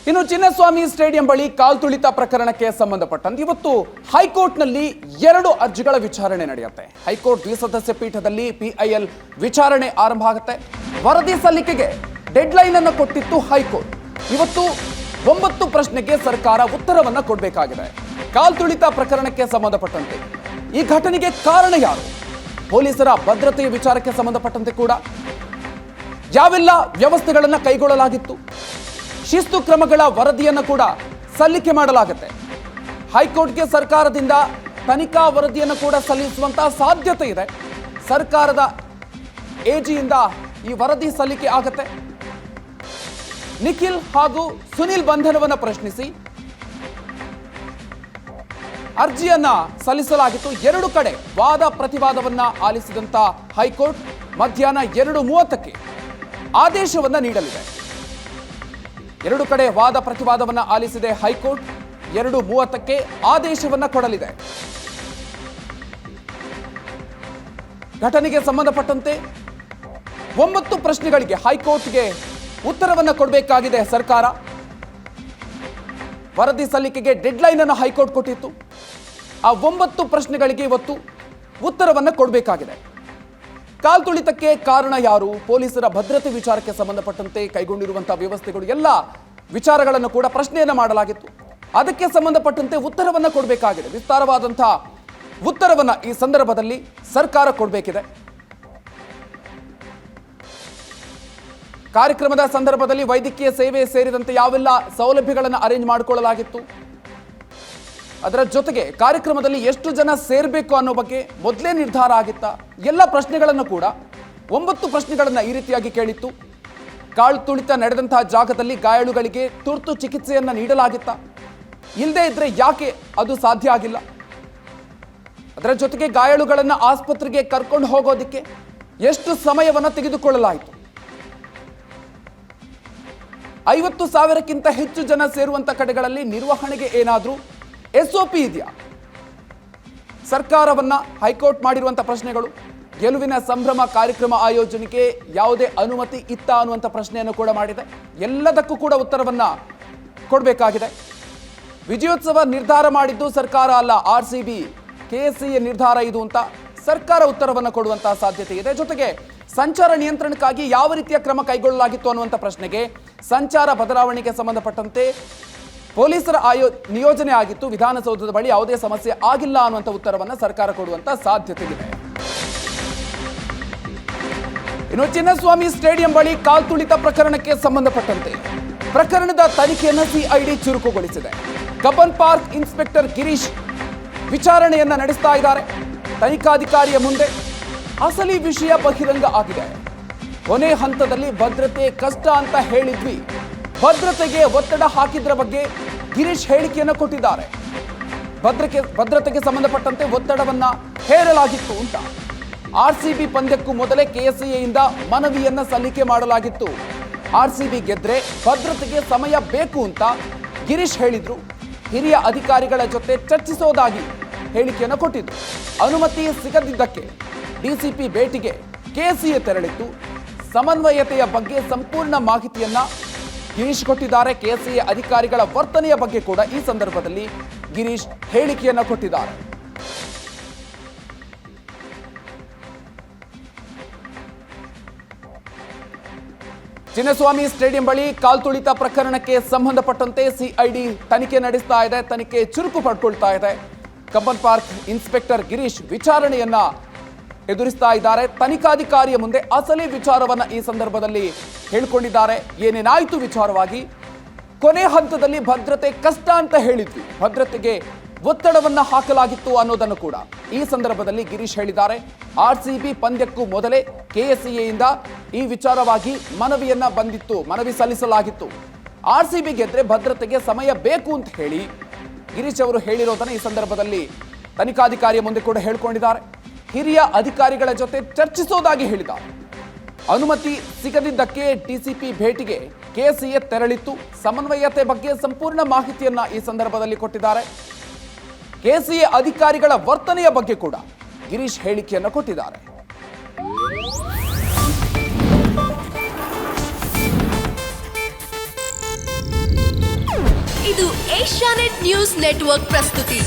ಇನ್ನು ಚಿನ್ನಸ್ವಾಮಿ ಸ್ಟೇಡಿಯಂ ಬಳಿ ಕಾಲ್ತುಳಿತ ಪ್ರಕರಣಕ್ಕೆ ಸಂಬಂಧಪಟ್ಟಂತೆ ಇವತ್ತು ಹೈಕೋರ್ಟ್ನಲ್ಲಿ 2 ಅರ್ಜಿಗಳ ವಿಚಾರಣೆ ನಡೆಯುತ್ತೆ. ಹೈಕೋರ್ಟ್ ದ್ವಿಸದಸ್ಯ ಪೀಠದಲ್ಲಿ PIL ವಿಚಾರಣೆ ಆರಂಭ ಆಗುತ್ತೆ. ವರದಿ ಸಲ್ಲಿಕೆಗೆ ಡೆಡ್ಲೈನ್ ಅನ್ನು ಕೊಟ್ಟಿತ್ತು ಹೈಕೋರ್ಟ್. ಇವತ್ತು 9 ಪ್ರಶ್ನೆಗೆ ಸರ್ಕಾರ ಉತ್ತರವನ್ನ ಕೊಡಬೇಕಾಗಿದೆ. ಕಾಲ್ತುಳಿತ ಪ್ರಕರಣಕ್ಕೆ ಸಂಬಂಧಪಟ್ಟಂತೆ ಈ ಘಟನೆಗೆ ಕಾರಣ ಯಾರು, ಪೊಲೀಸರ ಭದ್ರತೆಯ ವಿಚಾರಕ್ಕೆ ಸಂಬಂಧಪಟ್ಟಂತೆ ಕೂಡ ಯಾವೆಲ್ಲ ವ್ಯವಸ್ಥೆಗಳನ್ನು ಕೈಗೊಳ್ಳಲಾಗಿತ್ತು, ಶಿಸ್ತು ಕ್ರಮಗಳ ವರದಿಯನ್ನು ಕೂಡ ಸಲ್ಲಿಕೆ ಮಾಡಲಾಗುತ್ತೆ. ಹೈಕೋರ್ಟ್ಗೆ ಸರ್ಕಾರದಿಂದ ತನಿಖಾ ವರದಿಯನ್ನು ಕೂಡ ಸಲ್ಲಿಸುವಂತಹ ಸಾಧ್ಯತೆ ಇದೆ. ಸರ್ಕಾರದ AGಯಿಂದ ಈ ವರದಿ ಸಲ್ಲಿಕೆ ಆಗುತ್ತೆ. ನಿಖಿಲ್ ಹಾಗೂ ಸುನಿಲ್ ಬಂಧನವನ್ನು ಪ್ರಶ್ನಿಸಿ ಅರ್ಜಿಯನ್ನ ಸಲ್ಲಿಸಲಾಗಿತ್ತು. 2 ಕಡೆ ವಾದ ಪ್ರತಿವಾದವನ್ನ ಆಲಿಸಿದಂತ ಹೈಕೋರ್ಟ್ ಮಧ್ಯಾಹ್ನ 2:30ಕ್ಕೆ ಆದೇಶವನ್ನ ನೀಡಲಿದೆ. 2 ಕಡೆ ವಾದ ಪ್ರತಿವಾದವನ್ನ ಆಲಿಸಿದೆ ಹೈಕೋರ್ಟ್. 2:30ಕ್ಕೆ ಆದೇಶವನ್ನ ಕೊಡಲಿದೆ. ಘಟನೆಗೆ ಸಂಬಂಧಪಟ್ಟಂತೆ 9 ಪ್ರಶ್ನೆಗಳಿಗೆ ಹೈಕೋರ್ಟ್ಗೆ ಉತ್ತರವನ್ನ ಕೊಡಬೇಕಾಗಿದೆ ಸರ್ಕಾರ. ವರದಿ ಸಲ್ಲಿಕೆಗೆ ಡೆಡ್ಲೈನ್ ಅನ್ನು ಹೈಕೋರ್ಟ್ ಕೊಟ್ಟಿತ್ತು. ಆ 9 ಪ್ರಶ್ನೆಗಳಿಗೆ ಇವತ್ತು ಉತ್ತರವನ್ನ ಕೊಡಬೇಕಾಗಿದೆ. ಕಾಲ್ತುಳಿತಕ್ಕೆ ಕಾರಣ ಯಾರು, ಪೊಲೀಸರ ಭದ್ರತೆ ವಿಚಾರಕ್ಕೆ ಸಂಬಂಧಪಟ್ಟಂತೆ ಕೈಗೊಂಡಿರುವಂತಹ ವ್ಯವಸ್ಥೆಗಳು, ಎಲ್ಲ ವಿಚಾರಗಳನ್ನು ಕೂಡ ಪ್ರಶ್ನೆಯನ್ನ ಮಾಡಲಾಗಿತ್ತು. ಅದಕ್ಕೆ ಸಂಬಂಧಪಟ್ಟಂತೆ ಉತ್ತರವನ್ನ ಕೊಡಬೇಕಾಗಿದೆ. ವಿಸ್ತಾರವಾದಂತಹ ಉತ್ತರವನ್ನ ಈ ಸಂದರ್ಭದಲ್ಲಿ ಸರ್ಕಾರ ಕೊಡಬೇಕಿದೆ. ಕಾರ್ಯಕ್ರಮದ ಸಂದರ್ಭದಲ್ಲಿ ವೈದ್ಯಕೀಯ ಸೇವೆ ಸೇರಿದಂತೆ ಯಾವೆಲ್ಲ ಸೌಲಭ್ಯಗಳನ್ನು ಅರೇಂಜ್ ಮಾಡಿಕೊಳ್ಳಲಾಗಿತ್ತು, ಅದರ ಜೊತೆಗೆ ಕಾರ್ಯಕ್ರಮದಲ್ಲಿ ಎಷ್ಟು ಜನ ಸೇರಬೇಕು ಅನ್ನೋ ಬಗ್ಗೆ ಮೊದಲೇ ನಿರ್ಧಾರ ಆಗಿತ್ತ, ಎಲ್ಲ ಪ್ರಶ್ನೆಗಳನ್ನು ಕೂಡ 9 ಪ್ರಶ್ನೆಗಳನ್ನು ಈ ರೀತಿಯಾಗಿ ಕೇಳಿತ್ತು. ಕಾಲ್ತುಳಿತ ನಡೆದಂತಹ ಜಾಗದಲ್ಲಿ ಗಾಯಾಳುಗಳಿಗೆ ತುರ್ತು ಚಿಕಿತ್ಸೆಯನ್ನು ನೀಡಲಾಗಿತ್ತ, ಇಲ್ಲದೇ ಇದ್ರೆ ಯಾಕೆ ಅದು ಸಾಧ್ಯ ಆಗಿಲ್ಲ, ಅದರ ಜೊತೆಗೆ ಗಾಯಾಳುಗಳನ್ನು ಆಸ್ಪತ್ರೆಗೆ ಕರ್ಕೊಂಡು ಹೋಗೋದಕ್ಕೆ ಎಷ್ಟು ಸಮಯವನ್ನು ತೆಗೆದುಕೊಳ್ಳಲಾಯಿತು, 50,000ಕ್ಕಿಂತ ಹೆಚ್ಚು ಜನ ಸೇರುವಂತ ಕಡೆಗಳಲ್ಲಿ ನಿರ್ವಹಣೆಗೆ ಏನಾದರೂ SOP ಇದೆಯಾ, ಸರ್ಕಾರವನ್ನ ಹೈಕೋರ್ಟ್ ಮಾಡಿರುವಂತ ಪ್ರಶ್ನೆಗಳು, ಗೆಲುವಿನ ಸಂಭ್ರಮ ಕಾರ್ಯಕ್ರಮ ಆಯೋಜನೆಗೆ ಯಾವುದೇ ಅನುಮತಿ ಇತ್ತ ಅನ್ನುವಂಥ ಪ್ರಶ್ನೆಯನ್ನು ಕೂಡ ಮಾಡಿದೆ. ಎಲ್ಲದಕ್ಕೂ ಕೂಡ ಉತ್ತರವನ್ನ ಕೊಡಬೇಕಾಗಿದೆ. ವಿಜಯೋತ್ಸವ ನಿರ್ಧಾರ ಮಾಡಿದ್ದು ಸರ್ಕಾರ ಅಲ್ಲ, RCB KCA ನಿರ್ಧಾರ ಇದು ಅಂತ ಸರ್ಕಾರ ಉತ್ತರವನ್ನು ಕೊಡುವಂತಹ ಸಾಧ್ಯತೆ ಇದೆ. ಜೊತೆಗೆ ಸಂಚಾರ ನಿಯಂತ್ರಣಕ್ಕಾಗಿ ಯಾವ ರೀತಿಯ ಕ್ರಮ ಕೈಗೊಳ್ಳಲಾಗಿತ್ತು ಅನ್ನುವಂಥ ಪ್ರಶ್ನೆಗೆ ಸಂಚಾರ ಬದಲಾವಣೆಗೆ ಸಂಬಂಧಪಟ್ಟಂತೆ ಪೊಲೀಸರ ನಿಯೋಜನೆ ಆಗಿತ್ತು, ವಿಧಾನಸೌಧದ ಬಳಿ ಯಾವುದೇ ಸಮಸ್ಯೆ ಆಗಿಲ್ಲ ಅನ್ನುವಂಥ ಉತ್ತರವನ್ನು ಸರ್ಕಾರ ಕೊಡುವಂತ ಸಾಧ್ಯತೆ ಇದೆ. ಇನ್ನು ಚಿನ್ನಸ್ವಾಮಿ ಸ್ಟೇಡಿಯಂ ಬಳಿ ಕಾಲ್ತುಳಿತ ಪ್ರಕರಣಕ್ಕೆ ಸಂಬಂಧಪಟ್ಟಂತೆ ಪ್ರಕರಣದ ತನಿಖೆಯನ್ನು CID ಚುರುಕುಗೊಳಿಸಿದೆ. ಕಬ್ಬನ್ ಪಾರ್ಕ್ ಇನ್ಸ್ಪೆಕ್ಟರ್ ಗಿರೀಶ್ ವಿಚಾರಣೆಯನ್ನ ನಡೆಸ್ತಾ ಇದ್ದಾರೆ. ತನಿಖಾಧಿಕಾರಿಯ ಮುಂದೆ ಅಸಲಿ ವಿಷಯ ಬಹಿರಂಗ ಆಗಿದೆ. ಕೊನೆ ಹಂತದಲ್ಲಿ ಭದ್ರತೆ ಕಷ್ಟ ಅಂತ ಹೇಳಿದ್ವಿ, ಭದ್ರತೆಗೆ ಒತ್ತಡ ಹಾಕಿದ್ರ ಬಗ್ಗೆ ಗಿರೀಶ್ ಹೇಳಿಕೆಯನ್ನು ಕೊಟ್ಟಿದ್ದಾರೆ. ಭದ್ರತೆಗೆ ಸಂಬಂಧಪಟ್ಟಂತೆ ಒತ್ತಡವನ್ನ ಹೇರಲಾಗಿತ್ತು ಅಂತ. RCB ಪಂದ್ಯಕ್ಕೂ ಮೊದಲೇ KCAಯಿಂದ ಮನವಿಯನ್ನ ಸಲ್ಲಿಕೆ ಮಾಡಲಾಗಿತ್ತು. RCB ಗೆದ್ರೆ ಭದ್ರತೆಗೆ ಸಮಯ ಬೇಕು ಅಂತ ಗಿರೀಶ್ ಹೇಳಿದ್ರು. ಹಿರಿಯ ಅಧಿಕಾರಿಗಳ ಜೊತೆ ಚರ್ಚಿಸೋದಾಗಿ ಹೇಳಿಕೆಯನ್ನು ಕೊಟ್ಟಿದ್ರು. ಅನುಮತಿ ಸಿಗದಿದ್ದಕ್ಕೆ DCP ಭೇಟಿಗೆ KCA ತೆರಳಿತ್ತು. ಸಮನ್ವಯತೆಯ ಬಗ್ಗೆ ಸಂಪೂರ್ಣ ಮಾಹಿತಿಯನ್ನ ಗಿರೀಶ್ ಕೊಟ್ಟಿದ್ದಾರೆ. KCA ಅಧಿಕಾರಿಗಳ ವರ್ತನೆಯ ಬಗ್ಗೆ ಕೂಡ ಈ ಸಂದರ್ಭದಲ್ಲಿ ಗಿರೀಶ್ ಹೇಳಿಕೆಯನ್ನು ಕೊಟ್ಟಿದ್ದಾರೆ. ಚಿನ್ನಸ್ವಾಮಿ ಸ್ಟೇಡಿಯಂ ಬಳಿ ಕಾಲ್ತುಳಿತ ಪ್ರಕರಣಕ್ಕೆ ಸಂಬಂಧಪಟ್ಟಂತೆ CID ತನಿಖೆ ನಡೆಸ್ತಾ ಇದೆ, ತನಿಖೆ ಚುರುಕು ಪಡ್ಕೊಳ್ತಾ ಇದೆ. ಕಬ್ಬನ್ ಪಾರ್ಕ್ ಇನ್ಸ್ಪೆಕ್ಟರ್ ಗಿರೀಶ್ ವಿಚಾರಣೆಯನ್ನ ಎದುರಿಸ್ತಾ ಇದ್ದಾರೆ. ತನಿಖಾಧಿಕಾರಿಯ ಮುಂದೆ ಅಸಲಿ ವಿಚಾರವನ್ನ ಈ ಸಂದರ್ಭದಲ್ಲಿ ಹೇಳಿಕೊಂಡಿದ್ದಾರೆ. ಏನೇನಾಯಿತು ವಿಚಾರವಾಗಿ, ಕೊನೆ ಹಂತದಲ್ಲಿ ಭದ್ರತೆ ಕಷ್ಟ ಅಂತ ಹೇಳಿದ್ವಿ, ಭದ್ರತೆಗೆ ಒತ್ತಡವನ್ನ ಹಾಕಲಾಗಿತ್ತು ಅನ್ನೋದನ್ನು ಕೂಡ ಈ ಸಂದರ್ಭದಲ್ಲಿ ಗಿರೀಶ್ ಹೇಳಿದ್ದಾರೆ. RCB ಪಂದ್ಯಕ್ಕೂ ಮೊದಲೇ KCAಯಿಂದ ಈ ವಿಚಾರವಾಗಿ ಮನವಿ ಸಲ್ಲಿಸಲಾಗಿತ್ತು. RCB ಗೆದ್ರೆ ಭದ್ರತೆಗೆ ಸಮಯ ಬೇಕು ಅಂತ ಹೇಳಿ ಗಿರೀಶ್ ಅವರು ಹೇಳಿರೋದನ್ನ ಈ ಸಂದರ್ಭದಲ್ಲಿ ತನಿಖಾಧಿಕಾರಿಯ ಮುಂದೆ ಕೂಡ ಹೇಳಿಕೊಂಡಿದ್ದಾರೆ. ಹಿರಿಯ ಅಧಿಕಾರಿಗಳ ಜೊತೆ ಚರ್ಚಿಸೋದಾಗಿ ಹೇಳಿದ್ದಾರೆ. ಅನುಮತಿ ಸಿಗದಿದ್ದಕ್ಕೆ DCP ಭೇಟಿಗೆ KCA ತೆರಳಿತ್ತು. ಸಮನ್ವಯತೆ ಬಗ್ಗೆ ಸಂಪೂರ್ಣ ಮಾಹಿತಿಯನ್ನ ಈ ಸಂದರ್ಭದಲ್ಲಿ ಕೊಟ್ಟಿದ್ದಾರೆ. KCA ಅಧಿಕಾರಿಗಳ ವರ್ತನೆಯ ಬಗ್ಗೆ ಕೂಡ ಗಿರೀಶ್ ಹೇಳಿಕೆಯನ್ನು ಕೊಟ್ಟಿದ್ದಾರೆ. ಇದು ಏಷ್ಯಾನೆಟ್ ನ್ಯೂಸ್ ನೆಟ್ವರ್ಕ್ ಪ್ರಸ್ತುತಿ.